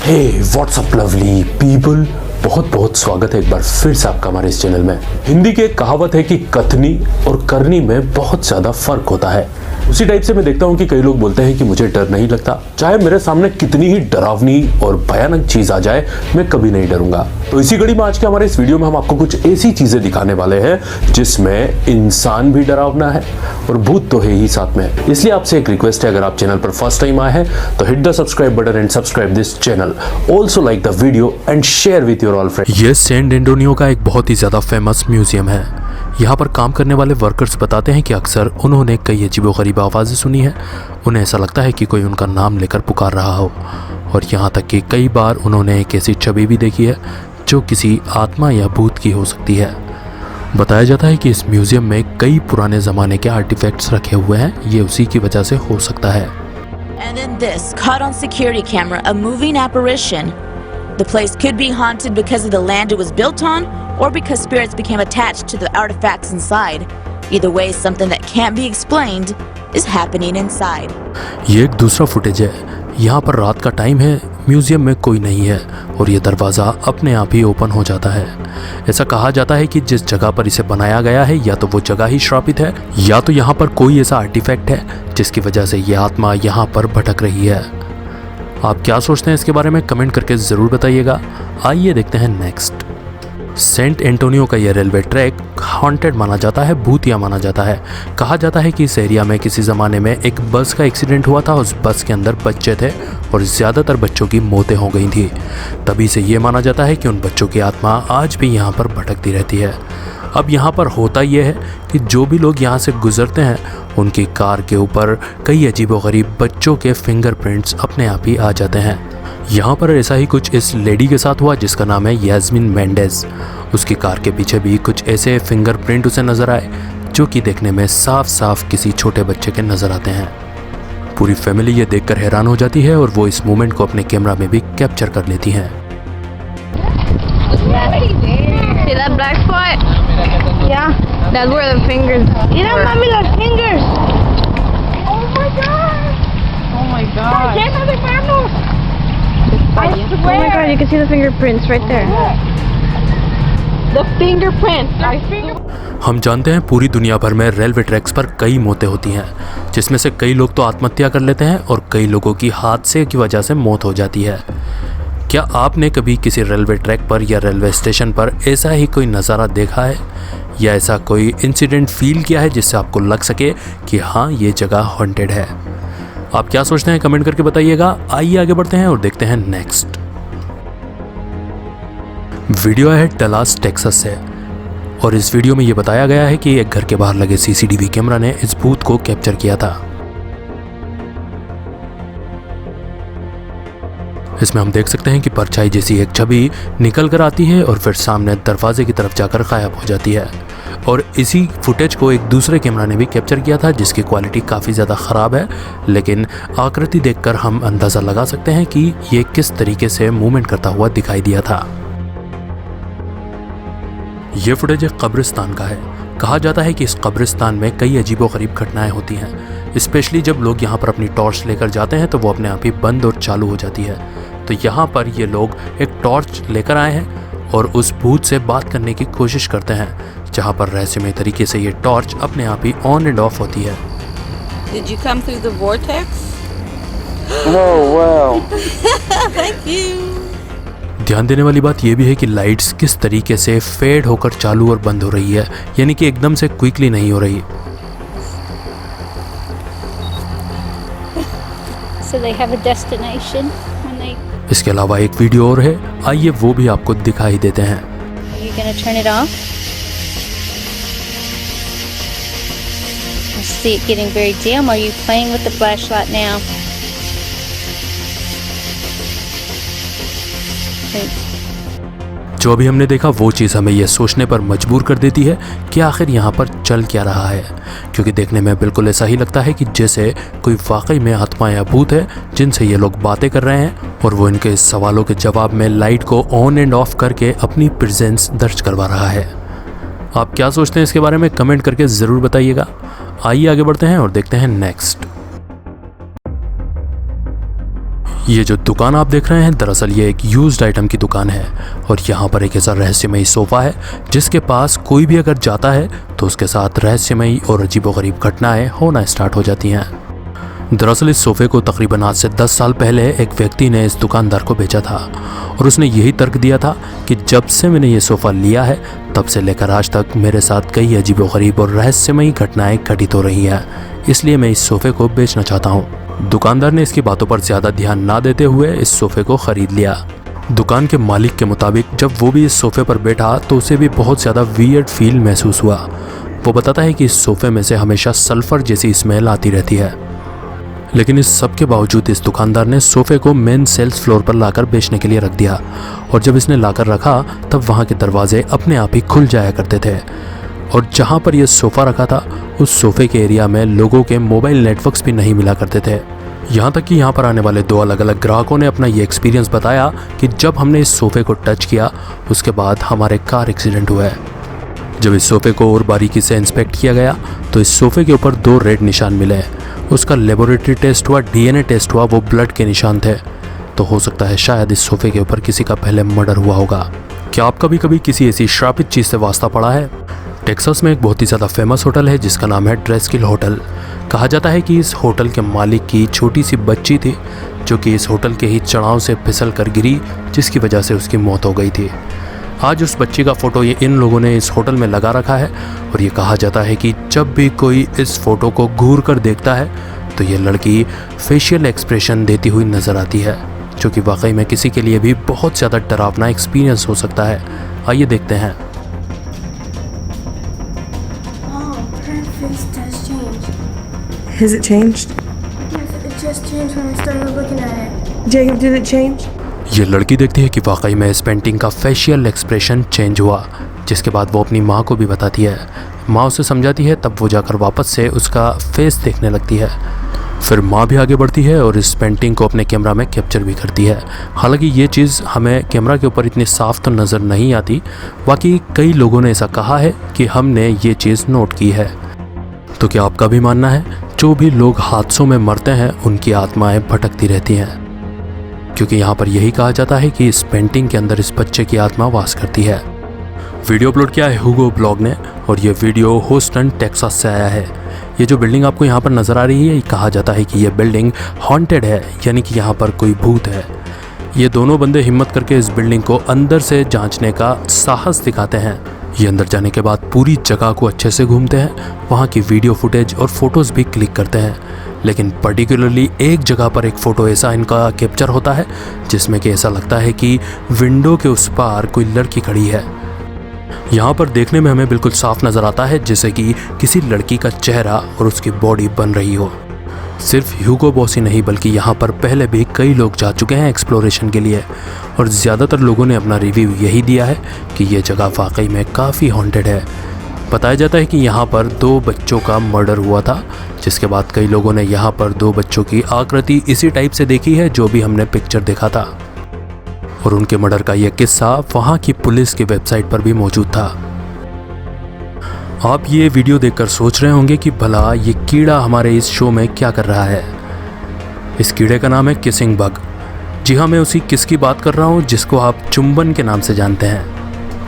हे WhatsApp lovely people, बहुत बहुत स्वागत है एक बार फिर से आपका हमारे इस चैनल में। हिंदी की एक कहावत है कि कथनी और करनी में बहुत ज्यादा फर्क होता है। उसी टाइप से मैं देखता हूँ कि कई लोग बोलते हैं कि मुझे डर नहीं लगता, चाहे मेरे सामने कितनी ही डरावनी और भयानक चीज आ जाए मैं कभी नहीं डरूंगा। तो इसी कड़ी में आज के हमारे इस वीडियो में हम आपको कुछ ऐसी चीजें दिखाने वाले हैं जिसमें इंसान भी डरावना है और भूत तो है ही साथ में। इसलिए आपसे एक रिक्वेस्ट है, अगर आप चैनल पर फर्स्ट टाइम आए हैं तो hit the subscribe button and subscribe this channel. Also like the video and share with your all friends. ये सैन एंटोनियो का एक बहुत ही ज़्यादा फेमस म्यूजियम है। यहाँ पर काम करने वाले वर्कर्स बताते हैं कि अक्सर उन्होंने कई अजीबोगरीब आवाज़ें सुनी हैं। उन्हें ऐसा लगता है कि कोई उनका नाम लेकर पुकार रहा हो, और यहाँ तक कि कई बार उन्होंने एक ऐसी छवि भी देखी है जो किसी आत्मा या भूत की हो सकती है। बताया जाता है कि इस म्यूजियम में कई पुराने ज़माने के आर्टिफैक्ट्स रखे हुए हैं, ये उसी की वजह से हो सकता है। And in this, caught on security camera, a moving apparition. The place could be haunted because of the land it was built on, or because spirits became attached to the artifacts inside. Either way, something that can't be explained is happening inside. ये एक दूसरा footage है। यहाँ पर रात का time है, museum में कोई नहीं है और ये दरवाज़ा अपने आप ही ओपन हो जाता है। ऐसा कहा जाता है कि जिस जगह पर इसे बनाया गया है या तो वो जगह ही श्रापित है, या तो यहाँ पर कोई ऐसा आर्टिफैक्ट है जिसकी वजह से ये आत्मा यहाँ पर भटक रही है। आप क्या सोचते हैं इसके बारे में कमेंट करके ज़रूर बताइएगा। आइए देखते हैं नेक्स्ट। सेंट एंटोनियो का यह रेलवे ट्रैक हॉन्टेड माना जाता है, भूतिया माना जाता है। कहा जाता है कि इस एरिया में किसी ज़माने में एक बस का एक्सीडेंट हुआ था। उस बस के अंदर बच्चे थे और ज़्यादातर बच्चों की मौतें हो गई थी। तभी से ये माना जाता है कि उन बच्चों की आत्मा आज भी यहाँ पर भटकती रहती है। अब यहाँ पर होता यह है कि जो भी लोग यहाँ से गुजरते हैं उनकी कार के ऊपर कई अजीबोगरीब बच्चों के फिंगरप्रिंट्स अपने आप ही आ जाते हैं। यहाँ पर ऐसा ही कुछ इस लेडी के साथ हुआ जिसका नाम है यास्मीन मेंडेज। उसकी कार के पीछे भी कुछ ऐसे फिंगरप्रिंट उसे नज़र आए जो कि देखने में साफ साफ किसी छोटे बच्चे के नज़र आते हैं। पूरी फैमिली ये देखकर हैरान हो जाती है और वो इस मोमेंट को अपने कैमरा में भी कैप्चर कर लेती हैं। See that black spot? Yeah, that's where the fingers. Mira, mami, los fingers. Oh my god. Oh my god. Está lleno de manos. I swear. Oh my god, you can see the fingerprints right there. The fingerprints. I swear. हम जानते हैं पूरी दुनिया भर में railway tracks पर कई मौतें होती हैं, जिसमें से कई लोग तो आत्महत्या कर लेते हैं और कई लोगों की हादसे की वजह से मौत हो जाती है। क्या आपने कभी किसी रेलवे ट्रैक पर या रेलवे स्टेशन पर ऐसा ही कोई नज़ारा देखा है या ऐसा कोई इंसिडेंट फील किया है जिससे आपको लग सके कि हाँ ये जगह हॉन्टेड है? आप क्या सोचते हैं कमेंट करके बताइएगा। आइए आगे बढ़ते हैं और देखते हैं नेक्स्ट। वीडियो है डलास टेक्सास से और इस वीडियो में ये बताया गया है कि एक घर के बाहर लगे सीसीटीवी कैमरा ने इस भूत को कैप्चर किया था। इसमें हम देख सकते हैं कि परछाई जैसी एक छवि निकल कर आती है और फिर सामने दरवाजे की तरफ जाकर गायब हो जाती है। और इसी फुटेज को एक दूसरे कैमरा ने भी कैप्चर किया था जिसकी क्वालिटी काफ़ी ज़्यादा ख़राब है, लेकिन आकृति देखकर हम अंदाज़ा लगा सकते हैं कि ये किस तरीके से मूवमेंट करता हुआ दिखाई दिया था। ये फुटेज एक कब्रिस्तान का है। कहा जाता है कि इस कब्रिस्तान में कई अजीबोगरीब घटनाएं होती हैं, स्पेशली जब लोग यहाँ पर अपनी टॉर्च लेकर जाते हैं तो वो अपने आप ही बंद और चालू हो जाती है। तो यहाँ पर ये लोग एक टॉर्च लेकर आए हैं और उस भूत से बात करने की कोशिश करते हैं, जहाँ पर रहस्यमय तरीके से ये टॉर्च अपने आप ही ऑन एंड ऑफ होती है। Did you come through the vortex? Oh, wow. Thank you. ध्यान देने वाली बात यह भी है कि लाइट्स किस तरीके से फेड होकर चालू और बंद हो रही है, यानी कि एकदम से क्विकली नहीं हो रही। So they have a destination when they. इसके अलावा एक वीडियो और है, आइए वो भी आपको दिखाई देते हैं। Are you gonna turn it off? I see it getting very dim. Are you playing with the flashlight now? जो अभी हमने देखा वो चीज़ हमें यह सोचने पर मजबूर कर देती है कि आखिर यहाँ पर चल क्या रहा है, क्योंकि देखने में बिल्कुल ऐसा ही लगता है कि जैसे कोई वाकई में आत्मा या भूत है जिनसे ये लोग बातें कर रहे हैं और वो इनके सवालों के जवाब में लाइट को ऑन एंड ऑफ करके अपनी प्रेजेंस दर्ज करवा रहा है। आप क्या सोचते हैं इसके बारे में कमेंट करके ज़रूर बताइएगा। आइए आगे बढ़ते हैं और देखते हैं नेक्स्ट। ये जो दुकान आप देख रहे हैं दरअसल ये एक यूज्ड आइटम की दुकान है और यहाँ पर एक ऐसा रहस्यमयी सोफ़ा है जिसके पास कोई भी अगर जाता है तो उसके साथ रहस्यमयी और अजीबोगरीब घटनाएं होना स्टार्ट हो जाती हैं। दरअसल इस सोफ़े को तकरीबन आज से 10 साल पहले एक व्यक्ति ने इस दुकानदार को बेचा था और उसने यही तर्क दिया था कि जब से मैंने ये सोफ़ा लिया है तब से लेकर आज तक मेरे साथ कई अजीबोगरीब और रहस्यमयी घटनाएं घटित हो रही हैं, इसलिए मैं इस सोफ़े को बेचना चाहता हूँ। दुकानदार ने इसकी बातों पर ज़्यादा ध्यान ना देते हुए इस सोफ़े को ख़रीद लिया। दुकान के मालिक के मुताबिक जब वो भी इस सोफ़े पर बैठा तो उसे भी बहुत ज़्यादा वियर्ड फील महसूस हुआ। वो बताता है कि इस सोफ़े में से हमेशा सल्फ़र जैसी स्मेल आती रहती है, लेकिन इस सब के बावजूद इस दुकानदार ने सोफ़े को मेन सेल्स फ्लोर पर लाकर बेचने के लिए रख दिया और जब इसने लाकर रखा तब वहाँ के दरवाजे अपने आप ही खुल जाया करते थे और जहाँ पर यह सोफ़ा रखा था उस सोफ़े के एरिया में लोगों के मोबाइल नेटवर्क्स भी नहीं मिला करते थे। यहाँ तक कि यहाँ पर आने वाले 2 अलग अलग ग्राहकों ने अपना ये एक्सपीरियंस बताया कि जब हमने इस सोफ़े को टच किया उसके बाद हमारे कार एक्सीडेंट हुआ है। जब इस सोफ़े को और बारीकी से इंस्पेक्ट किया गया तो इस सोफ़े के ऊपर 2 रेड निशान मिले। उसका लेबोरेटरी टेस्ट हुआ, DNA टेस्ट हुआ, वो ब्लड के निशान थे। तो हो सकता है शायद इस सोफ़े के ऊपर किसी का पहले मर्डर हुआ होगा। क्या आप कभी किसी ऐसी श्रापित चीज़ से वास्ता पड़ा है? टेक्सास में एक बहुत ही ज़्यादा फेमस होटल है जिसका नाम है ड्रेस्किल होटल। कहा जाता है कि इस होटल के मालिक की छोटी सी बच्ची थी जो कि इस होटल के ही चढ़ाव से फिसल कर गिरी, जिसकी वजह से उसकी मौत हो गई थी। आज उस बच्ची का फ़ोटो ये इन लोगों ने इस होटल में लगा रखा है और ये कहा जाता है कि जब भी कोई इस फ़ोटो को घूर कर देखता है तो ये लड़की फेशियल एक्सप्रेशन देती हुई नज़र आती है, जो कि वाकई में किसी के लिए भी बहुत ज़्यादा डरावना एक्सपीरियंस हो सकता है। आइए देखते हैं। Has it changed? Yes, it just changed when I started looking at it. Jacob, did it change? ये लड़की देखती है कि वाकई में इस पेंटिंग का फेशियल एक्सप्रेशन चेंज हुआ, जिसके बाद वो अपनी माँ को भी बताती है। माँ उसे समझाती है, तब वो जाकर वापस से उसका फेस देखने लगती है। फिर माँ भी आगे बढ़ती है और इस पेंटिंग को अपने कैमरा में कैप्चर भी करती है। हालांकि ये चीज़ हमें कैमरा के ऊपर इतनी साफ तो नज़र नहीं आती, बाकी कई लोगों ने ऐसा कहा है कि हमने ये चीज़ नोट की है। तो क्या आपका भी मानना है जो भी लोग हादसों में मरते हैं उनकी आत्माएं भटकती रहती हैं? क्योंकि यहाँ पर यही कहा जाता है कि इस पेंटिंग के अंदर इस बच्चे की आत्मा वास करती है। वीडियो अपलोड किया है ह्यूगो ब्लॉग ने और ये वीडियो ह्यूस्टन टेक्सास से आया है। ये जो बिल्डिंग आपको यहाँ पर नज़र आ रही है, कहा जाता है कि ये बिल्डिंग हॉन्टेड है, यानी कि यहाँ पर कोई भूत है। ये दोनों बंदे हिम्मत करके इस बिल्डिंग को अंदर से जांचने का साहस दिखाते हैं। ये अंदर जाने के बाद पूरी जगह को अच्छे से घूमते हैं, वहाँ की वीडियो फुटेज और फोटोज़ भी क्लिक करते हैं, लेकिन पर्टिकुलरली एक जगह पर एक फ़ोटो ऐसा इनका कैप्चर होता है जिसमें कि ऐसा लगता है कि विंडो के उस पार कोई लड़की खड़ी है। यहाँ पर देखने में हमें बिल्कुल साफ नज़र आता है जैसे कि किसी लड़की का चेहरा और उसकी बॉडी बन रही हो। सिर्फ ह्यूगो बॉस ही नहीं बल्कि यहाँ पर पहले भी कई लोग जा चुके हैं एक्सप्लोरेशन के लिए और ज़्यादातर लोगों ने अपना रिव्यू यही दिया है कि ये जगह वाकई में काफ़ी हॉन्टेड है। बताया जाता है कि यहाँ पर 2 बच्चों का मर्डर हुआ था, जिसके बाद कई लोगों ने यहाँ पर 2 बच्चों की आकृति इसी टाइप से देखी है जो भी हमने पिक्चर देखा था और उनके मर्डर का यह किस्सा वहाँ की पुलिस की वेबसाइट पर भी मौजूद था। आप ये वीडियो देखकर सोच रहे होंगे कि भला ये कीड़ा हमारे इस शो में क्या कर रहा है। इस कीड़े का नाम है किसिंग बग। जी हाँ, मैं उसी किस की बात कर रहा हूँ जिसको आप चुंबन के नाम से जानते हैं।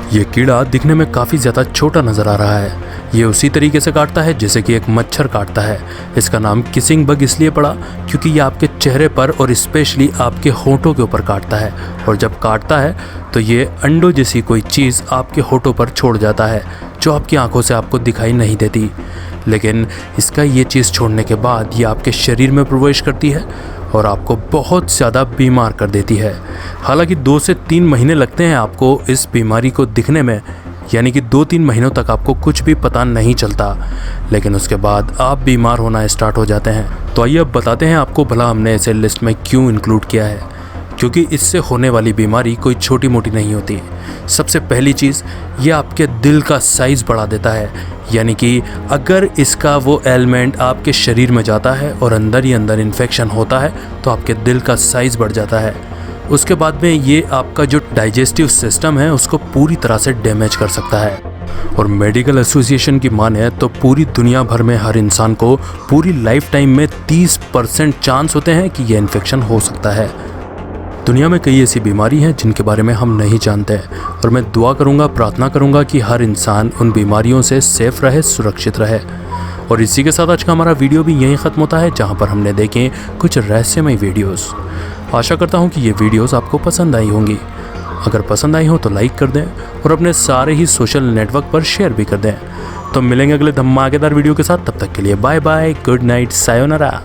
ये कीड़ा दिखने में काफ़ी ज़्यादा छोटा नज़र आ रहा है। ये उसी तरीके से काटता है जैसे कि एक मच्छर काटता है। इसका नाम किसिंग बग इसलिए पड़ा क्योंकि ये आपके चेहरे पर और स्पेशली आपके होंठों के ऊपर काटता है और जब काटता है तो ये अंडों जैसी कोई चीज़ आपके होंठों पर छोड़ जाता है जो आपकी आंखों से आपको दिखाई नहीं देती, लेकिन इसका ये चीज़ छोड़ने के बाद ये आपके शरीर में प्रवेश करती है और आपको बहुत ज़्यादा बीमार कर देती है। हालांकि 2 से 3 महीने लगते हैं आपको इस बीमारी को दिखने में, यानी कि 2-3 महीनों तक आपको कुछ भी पता नहीं चलता, लेकिन उसके बाद आप बीमार होना स्टार्ट हो जाते हैं। तो आइए अब बताते हैं आपको भला हमने इसे लिस्ट में क्यों इंक्लूड किया है, क्योंकि इससे होने वाली बीमारी कोई छोटी मोटी नहीं होती। सबसे पहली चीज़, ये आपके दिल का साइज़ बढ़ा देता है, यानी कि अगर इसका वो एलिमेंट आपके शरीर में जाता है और अंदर ही अंदर इन्फेक्शन होता है तो आपके दिल का साइज़ बढ़ जाता है। उसके बाद में ये आपका जो डाइजेस्टिव सिस्टम है उसको पूरी तरह से डैमेज कर सकता है और मेडिकल एसोसिएशन की माने तो पूरी दुनिया भर में हर इंसान को पूरी लाइफ टाइम में 30% चांस होते हैं कि ये इन्फेक्शन हो सकता है। दुनिया में कई ऐसी बीमारी हैं जिनके बारे में हम नहीं जानते और मैं दुआ करूंगा, प्रार्थना करूंगा कि हर इंसान उन बीमारियों से सेफ रहे, सुरक्षित रहे। और इसी के साथ आज का हमारा वीडियो भी यहीं ख़त्म होता है, जहां पर हमने देखे कुछ रहस्यमय वीडियोस। आशा करता हूं कि ये वीडियोस आपको पसंद आई होंगी। अगर पसंद आई हो तो लाइक कर दें और अपने सारे ही सोशल नेटवर्क पर शेयर भी कर दें। तो मिलेंगे अगले धमाकेदार वीडियो के साथ, तब तक के लिए bye bye, good night, sayonara.